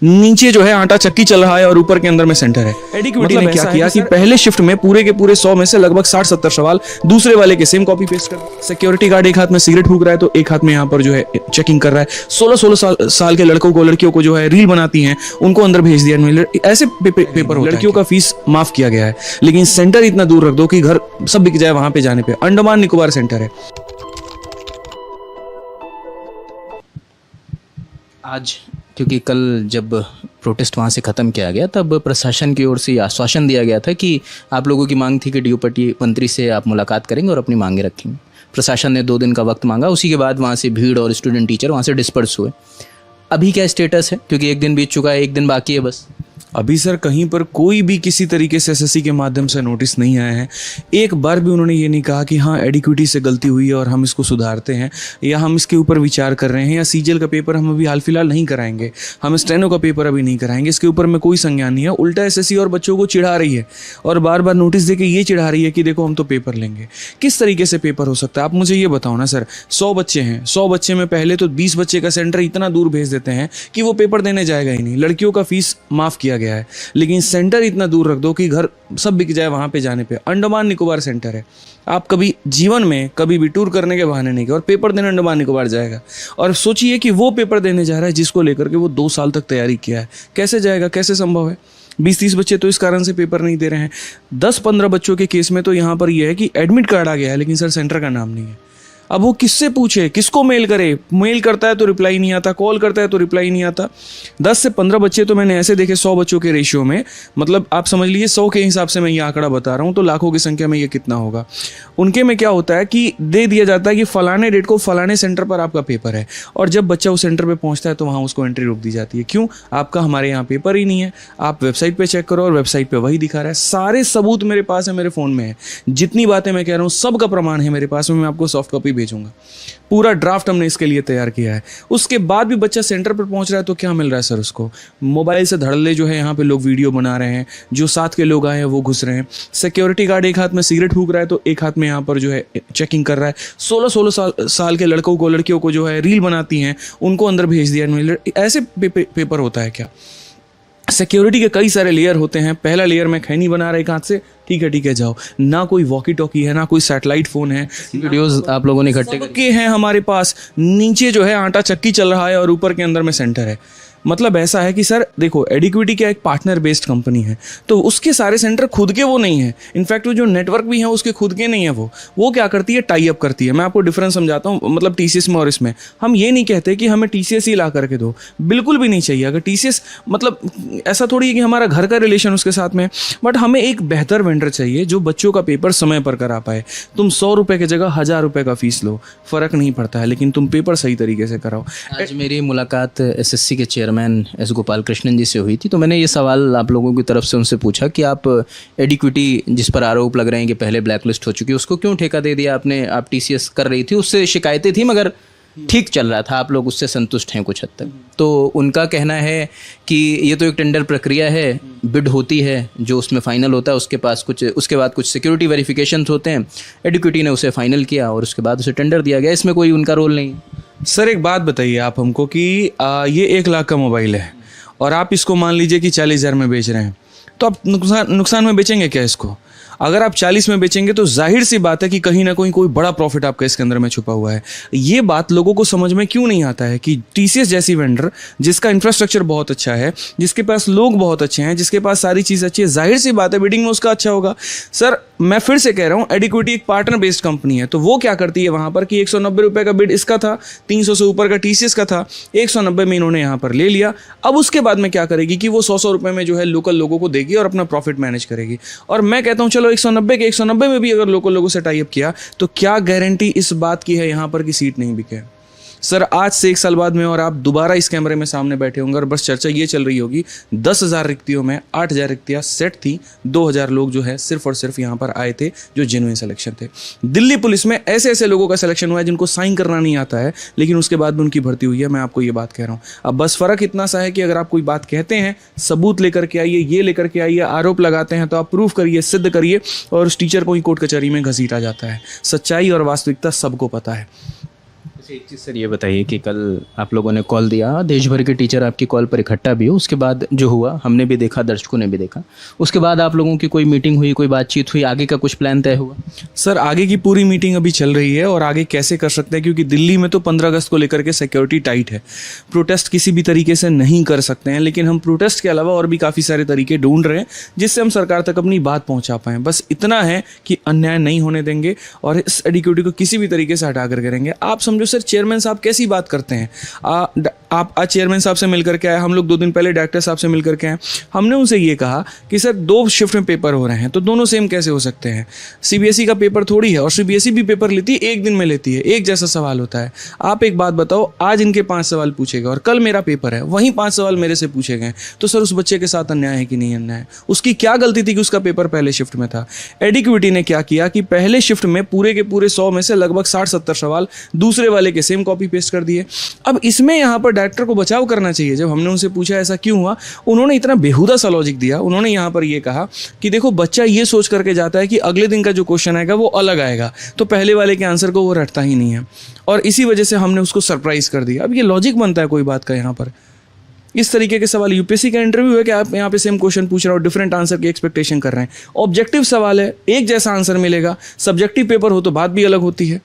नीचे जो है आटा चक्की चल रहा है और ऊपर के अंदर में सेंटर है। एडिक्विटी ने क्या किया कि पहले शिफ्ट में पूरे के पूरे 100 में से लगभग 60-70 सवाल दूसरे वाले के सेम कॉपी पेस्ट कर। सिक्योरिटी गार्ड एक हाथ में सिगरेट फूक रहा है तो एक हाथ में यहाँ पर जो है चेकिंग कर रहा है। 16-16 साल के लड़कियों को जो है रील बनाती हैं उनको अंदर भेज दिया। ऐसे पेपर होता है। लड़कियों का फीस माफ किया गया है, लेकिन सेंटर इतना दूर रख दो कि घर सब बिक जाए वहां पे जाने पे। अंडमान निकोबार सेंटर है। आज क्योंकि कल जब प्रोटेस्ट वहाँ से ख़त्म किया गया तब प्रशासन की ओर से ये आश्वासन दिया गया था कि आप लोगों की मांग थी कि डीओपी मंत्री से आप मुलाकात करेंगे और अपनी मांगे रखेंगे। प्रशासन ने 2 दिन का वक्त मांगा, उसी के बाद वहाँ से भीड़ और स्टूडेंट टीचर वहाँ से डिस्पर्स हुए। अभी क्या स्टेटस है, क्योंकि 1 दिन बीत चुका है, 1 दिन बाकी है बस? अभी सर कहीं पर कोई भी किसी तरीके से एसएससी के माध्यम से नोटिस नहीं आया है। एक बार भी उन्होंने ये नहीं कहा कि हाँ एडिक्विटी से गलती हुई है और हम इसको सुधारते हैं या हम इसके ऊपर विचार कर रहे हैं, या सीजीएल का पेपर हम अभी हाल फिलहाल नहीं कराएंगे, हम स्टेनो का पेपर अभी नहीं कराएंगे। इसके ऊपर में कोई संज्ञान नहीं है। उल्टा एसएससी और बच्चों को चिढ़ा रही है और बार बार नोटिस दे के ये चिढ़ा रही है कि देखो हम तो पेपर लेंगे। किस तरीके से पेपर हो सकता है आप मुझे ये बताओ ना सर। 100 बच्चे हैं, 100 बच्चे में पहले तो 20 बच्चे का सेंटर इतना दूर भेज देते हैं कि वो पेपर देने जाएगा ही नहीं। लड़कियों का फीस माफ किया गया है, लेकिन सेंटर इतना दूर रख दो कि घर सब बिक जाए वहां पे जाने पे। अंडमान निकोबार सेंटर है। आप कभी जीवन में कभी भी टूर करने के बहाने नहीं गए और पेपर देने अंडमान निकोबार जाएगा, और सोचिए कि वो पेपर देने जा रहा है जिसको लेकर के वो 2 साल तक तैयारी किया है। कैसे जाएगा, कैसे संभव है? 20-30 बच्चे तो इस कारण से पेपर नहीं दे रहे हैं। 10-15 बच्चों के केस में तो यहाँ पर यह है कि एडमिट कार्ड आ गया है लेकिन सर सेंटर का नाम नहीं है। अब वो किससे पूछे, किसको मेल करे? मेल करता है तो रिप्लाई नहीं आता, कॉल करता है तो रिप्लाई नहीं आता। 10 से 15 बच्चे तो मैंने ऐसे देखे 100 बच्चों के रेशियो में, मतलब आप समझ लीजिए 100 के हिसाब से मैं ये आंकड़ा बता रहा हूँ तो लाखों की संख्या में ये कितना होगा। उनके में क्या होता है कि दे दिया जाता है कि फलाने डेट को फलाने सेंटर पर आपका पेपर है, और जब बच्चा उस सेंटर पर पहुँचता है तो वहाँ उसको एंट्री रोक दी जाती है। क्यों? आपका हमारे यहाँ पेपर ही नहीं है। आप वेबसाइट पर चेक करो और वेबसाइट पर वही दिखा रहा है। सारे सबूत मेरे पास है, मेरे फ़ोन में है। जितनी बातें मैं कह रहा हूँ सबका प्रमाण है मेरे पास में। मैं आपको सॉफ्ट कॉपी भेजूंगा। पूरा ड्राफ्ट हमने इसके लिए तैयार किया है। उसके बाद भी बच्चा सेंटर पर पहुंच रहा है तो क्या मिल रहा है सर उसको? मोबाइल से धड़ल्ले जो है यहाँ पे लोग वीडियो बना रहे हैं, जो साथ के लोग आए हैं वो घुस रहे हैं। सिक्योरिटी गार्ड एक हाथ में सिगरेट फूक रहा है तो एक हाथ में यहाँ पर जो है चेकिंग कर रहा है। 16-16 साल के लड़कियों को जो है रील बनाती हैं उनको अंदर भेज दिया। ऐसे पेपर होता है क्या? सिक्योरिटी के कई सारे लेयर होते हैं। पहला लेयर में खैनी बना रहा है एक हाथ से, ठीक है जाओ। ना कोई वॉकी टॉकी है, ना कोई सैटेलाइट फोन है। वीडियोस आप लोगों ने इकट्ठे के हैं हमारे पास। नीचे जो है आटा चक्की चल रहा है और ऊपर के अंदर में सेंटर है। मतलब ऐसा है कि सर देखो एडिक्विटी क्या एक पार्टनर बेस्ड कंपनी है, तो उसके सारे सेंटर खुद के वो नहीं है। इनफैक्ट वो जो नेटवर्क भी है उसके खुद के नहीं है। वो क्या करती है, टाई अप करती है। मैं आपको डिफरेंस समझाता हूँ, मतलब टीसीएस में और इसमें। हम ये नहीं कहते कि हमें टीसीएस ही ला करके दो, बिल्कुल भी नहीं चाहिए। अगर टीसीएस मतलब ऐसा थोड़ी है कि हमारा घर का रिलेशन उसके साथ में, बट हमें एक बेहतर वेंडर चाहिए जो बच्चों का पेपर समय पर करा पाए। तुम 100 रुपये की जगह 1000 रुपये का फीस लो, फर्क नहीं पड़ता है, लेकिन तुम पेपर सही तरीके से कराओ। आज मेरी मुलाकात एसएससी के चेयरमैन एस गोपाल कृष्णन जी से हुई थी, तो मैंने ये सवाल आप लोगों की तरफ से उनसे पूछा कि आप एडिक्विटी जिस पर आरोप लग रहे हैं कि पहले ब्लैकलिस्ट हो चुकी है, उसको क्यों ठेका दे दिया आपने? आप टीसीएस कर रही थी, उससे शिकायतें थी मगर ठीक चल रहा था, आप लोग उससे संतुष्ट हैं कुछ हद तक। तो उनका कहना है कि ये तो एक टेंडर प्रक्रिया है, बिड होती है, जो उसमें फाइनल होता है उसके बाद कुछ सिक्योरिटी वेरिफिकेशंस होते हैं। एडिक्विटी ने उसे फाइनल किया और उसके बाद उसे टेंडर दिया गया, इसमें कोई उनका रोल नहीं है। सर एक बात बताइए आप हमको कि ये 1 लाख का मोबाइल है और आप इसको मान लीजिए कि 40,000 में बेच रहे हैं, तो आप नुकसान में बेचेंगे क्या इसको? अगर आप 40 में बेचेंगे तो जाहिर सी बात है कि कहीं ना कहीं कोई बड़ा प्रॉफिट आपका इसके अंदर में छुपा हुआ है। ये बात लोगों को समझ में क्यों नहीं आता है कि टीसीएस जैसी वेंडर जिसका इंफ्रास्ट्रक्चर बहुत अच्छा है, जिसके पास लोग बहुत अच्छे हैं, जिसके पास सारी चीज़ अच्छी है, जाहिर सी बात है बिडिंग में उसका अच्छा होगा। सर मैं फिर से कह रहा हूँ, एडिक्विटी एक पार्टनर बेस्ड कंपनी है, तो वो क्या करती है वहाँ पर कि 190 रुपये का बिड इसका था, 300 से ऊपर का टीसीएस का था, 190 में इन्होंने यहाँ पर ले लिया। अब उसके बाद में क्या करेगी कि वो 100 रुपये में जो है लोकल लोगों को देगी और अपना प्रॉफिट मैनेज करेगी। और मैं कहता हूँ चलो 190 के 190 में भी अगर लोकल लोगों से टाई अप किया तो क्या गारंटी इस बात की है यहाँ पर कि सीट नहीं बिके? सर आज से 1 साल बाद में और आप दोबारा इस कैमरे में सामने बैठे होंगे और बस चर्चा ये चल रही होगी 10,000 रिक्तियों में 8,000 रिक्तियाँ सेट थी, 2,000 लोग जो है सिर्फ और सिर्फ यहाँ पर आए थे जो जेन्युइन सिलेक्शन थे। दिल्ली पुलिस में ऐसे ऐसे लोगों का सिलेक्शन हुआ है जिनको साइन करना नहीं आता है, लेकिन उसके बाद भी उनकी भर्ती हुई है। मैं आपको ये बात कह रहा हूँ। अब बस फ़र्क इतना सा है कि अगर आप कोई बात कहते हैं, सबूत लेकर के आइए, ये लेकर के आइए, आरोप लगाते हैं तो आप प्रूफ करिए, सिद्ध करिए, और उस टीचर को ही कोर्ट कचहरी में घसीटा जाता है। सच्चाई और वास्तविकता सबको पता है। अच्छा, एक चीज़ सर ये बताइए कि कल आप लोगों ने कॉल दिया, देश भर के टीचर आपकी कॉल पर इकट्ठा भी हो, उसके बाद जो हुआ हमने भी देखा, दर्शकों ने भी देखा, उसके बाद आप लोगों की कोई मीटिंग हुई, कोई बातचीत हुई, आगे का कुछ प्लान तय हुआ? सर आगे की पूरी मीटिंग अभी चल रही है और आगे कैसे कर सकते हैं, क्योंकि दिल्ली में तो 15 अगस्त को लेकर के सिक्योरिटी टाइट है, प्रोटेस्ट किसी भी तरीके से नहीं कर सकते हैं, लेकिन हम प्रोटेस्ट के अलावा और भी काफ़ी सारे तरीके ढूंढ रहे हैं जिससे हम सरकार तक अपनी बात पहुंचा पाएं। बस इतना है कि अन्याय नहीं होने देंगे और इस एडिक्विटी को किसी भी तरीके से हटा कर करेंगे। आप समझो सर, चेयरमैन साहब कैसी बात करते हैं। आप आज चेयरमैन साहब से मिलकर के आए, हम लोग 2 दिन पहले डायरेक्टर साहब से मिलकर के आए, हमने उनसे ये कहा कि सर 2 शिफ्ट में पेपर हो रहे हैं तो दोनों सेम कैसे हो सकते हैं। सीबीएसई का पेपर थोड़ी है और सीबीएसई भी पेपर लेती है, 1 दिन में लेती है, एक जैसा सवाल होता है। आप एक बात बताओ, आज इनके 5 सवाल पूछे गए और कल मेरा पेपर है, वहीं 5 सवाल मेरे से पूछे गए, तो सर उस बच्चे के साथ अन्याय है कि नहीं अन्याय है? उसकी क्या गलती थी कि उसका पेपर पहले शिफ्ट में था? एडिक्विटी ने क्या किया कि पहले शिफ्ट में पूरे के पूरे 100 में से लगभग 60-70 सवाल दूसरे वाले के सेम कॉपी पेस्ट कर दिए। अब इसमें यहाँ पर डायरेक्टर को बचाव करना चाहिए। जब हमने उनसे पूछा ऐसा क्यों हुआ, उन्होंने इतना बेहुदा सा लॉजिक दिया। उन्होंने यहाँ पर ये कहा कि देखो बच्चा ये सोच करके जाता है कि अगले दिन का जो क्वेश्चन आएगा वो अलग आएगा, तो पहले वाले के आंसर को वो रटता ही नहीं है, और इसी वजह से हमने उसको सरप्राइज कर दिया। अब ये लॉजिक बनता है कोई बात का? यहाँ पर इस तरीके के सवाल, यूपीएससी का इंटरव्यू है कि आप यहाँ पे सेम क्वेश्चन पूछ रहे हो, डिफरेंट आंसर की एक्सपेक्टेशन कर रहे हैं। ऑब्जेक्टिव सवाल है, एक जैसा आंसर मिलेगा। सब्जेक्टिव पेपर हो तो बात भी अलग होती है।